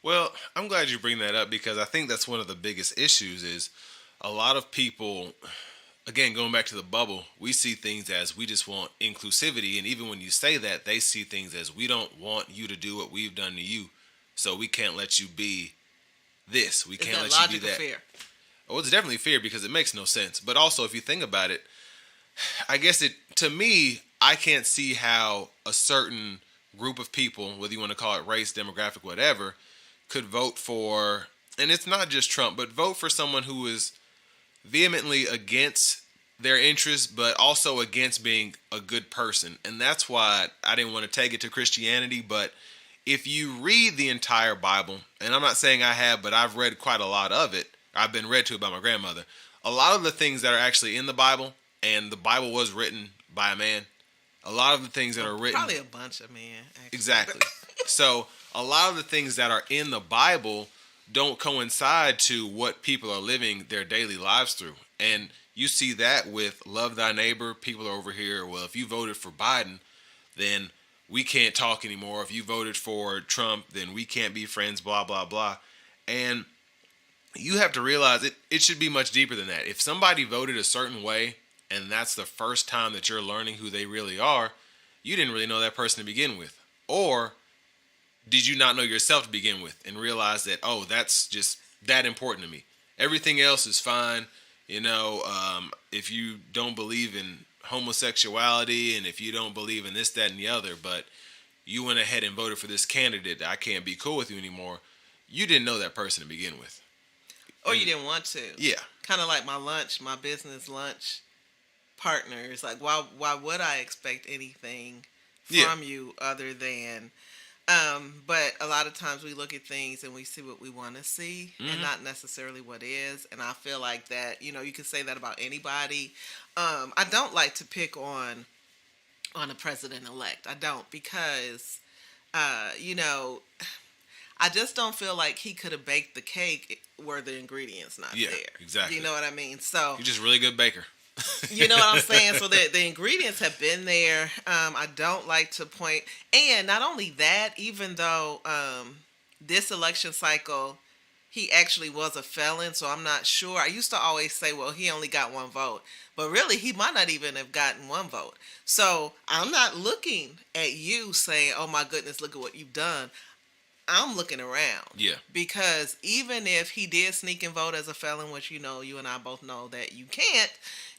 Well, I'm glad you bring that up because I think that's one of the biggest issues is a lot of people, again, going back to the bubble, we see things as we just want inclusivity. And even when you say that, they see things as we don't want you to do what we've done to you. So we can't let you be this. We Is can't that let you be logic or that. fear? Well, it's definitely fear because it makes no sense. But also, if you think about it, I guess to me, I can't see how a certain group of people, whether you want to call it race, demographic, whatever, could vote for, and it's not just Trump, but vote for someone who is vehemently against their interests, but also against being a good person. And that's why I didn't want to take it to Christianity. But if you read the entire Bible, and I'm not saying I have, but I've read quite a lot of it. I've been read to it by my grandmother. A lot of the things that are actually in the Bible, and the Bible was written by a man. A lot of the things that Well, are written, probably a bunch of men, actually. exactly. So a lot of the things that are in the Bible don't coincide to what people are living their daily lives through. And you see that with love thy neighbor. People are over here, well, if you voted for Biden, then we can't talk anymore. If you voted for Trump, then we can't be friends, blah, blah, blah. And you have to realize it should be much deeper than that. If somebody voted a certain way and that's the first time that you're learning who they really are, you didn't really know that person to begin with. Or did you not know yourself to begin with and realize that, oh, that's just that important to me? Everything else is fine. If you don't believe in homosexuality and if you don't believe in this, that, and the other, but you went ahead and voted for this candidate, I can't be cool with you anymore. You didn't know that person to begin with. Or you And didn't want to. yeah, Kind of like my business lunch partners. Like, why would I expect anything yeah, from you other than but a lot of times we look at things and we see what we want to see and hmm, not necessarily what is. And I feel like that, you can say that about anybody. I don't like to pick on a president elect. I don't because uh, you know, I just don't feel like he could have baked the cake were the ingredients not yeah, there. Do you exactly. know what I mean? So You're just a really good baker. you know what I'm saying? So the ingredients have been there. I don't like to point, and not only that, even though this election cycle, he actually was a felon, so I'm not sure. I used to always say, well, he only got one vote, but really, he might not even have gotten one vote. So I'm not looking at you saying, oh my goodness, look at what you've done. I'm looking around Yeah, because even if he did sneak and vote as a felon, which you and I both know that you can't,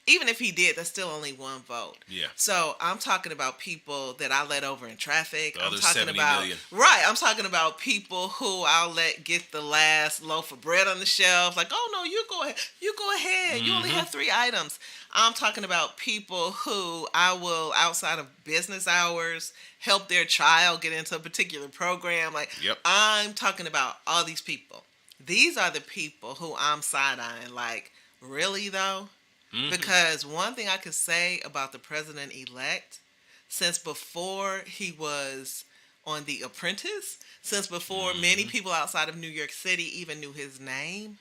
even if he did, that's still only one vote. yeah. So I'm talking about people that I let over in traffic. The I'm other talking 70 about million. right. I'm talking about people who I'll let get the last loaf of bread on the shelf. Like, oh no, you go ahead. You go ahead. You only Hmm. have 3 items. I'm talking about people who I will, outside of business hours, help their child get into a particular program. Like, Yep. I'm talking about all these people. These are the people who I'm side eyeing. Like, really though? Hmm. Because one thing I could say about the president elect, since before he was on The Apprentice, since before many Hmm. people outside of New York City even knew his name,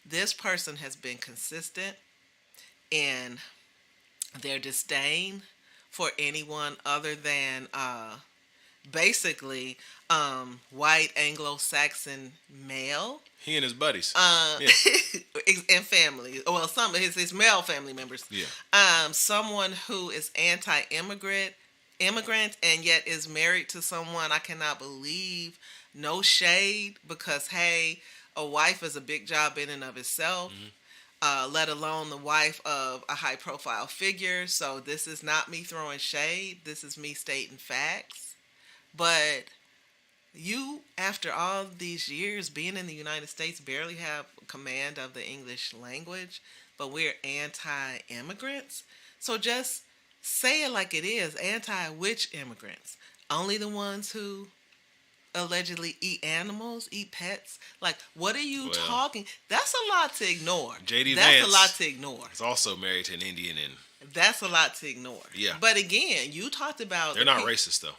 this person has been consistent in their disdain for anyone other than basically white Anglo-Saxon male He and his buddies. uh, Yeah, and family. Well, some of his male family members. yeah. Someone who is immigrant, and yet is married to someone I cannot believe. No shade, because hey, a wife is a big job in and of itself. Hmm. Let alone the wife of a high profile figure. So this is not me throwing shade. This is me stating facts. But you, after all these years being in the United States, barely have command of the English language, but we're anti immigrants. So just say it like it is, anti which immigrants? Only the ones who allegedly eat animals, eat pets? Like, what are you Well, talking? That's a lot to ignore. JD That's a lot Vance to ignore. is also married to an Indian, and That's a lot to ignore. yeah, But again, you talked about they're the not people. racist though.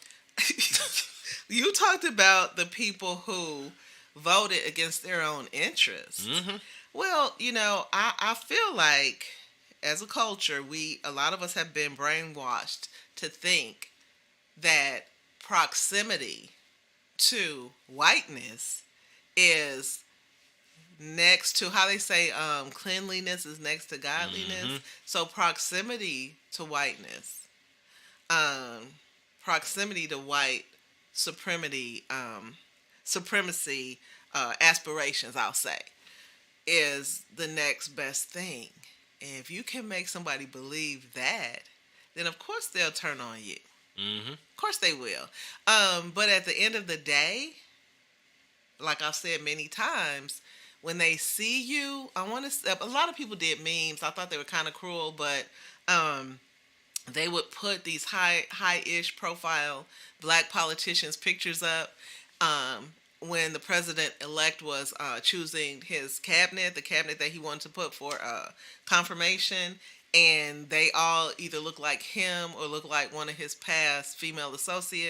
You talked about the people who voted against their own interests. Hmm. Well, I feel like as a culture, a lot of us have been brainwashed to think that proximity to whiteness is next to how they say cleanliness is next to godliness. Mm-hmm. So proximity to whiteness, um, proximity to white supremacy, supremacy aspirations, I'll say, is the next best thing. And if you can make somebody believe that, then of course they'll turn on you. Mm-hmm. Of course they will. But at the end of the day, like I've said many times, when they see you, I want to. A lot of people did memes. I thought they were kind of cruel, but um, they would put these high-ish profile black politicians' pictures up. When the president elect was choosing his cabinet, the cabinet that he wanted to put for confirmation, and they all either look like him or look like one of his past female associates.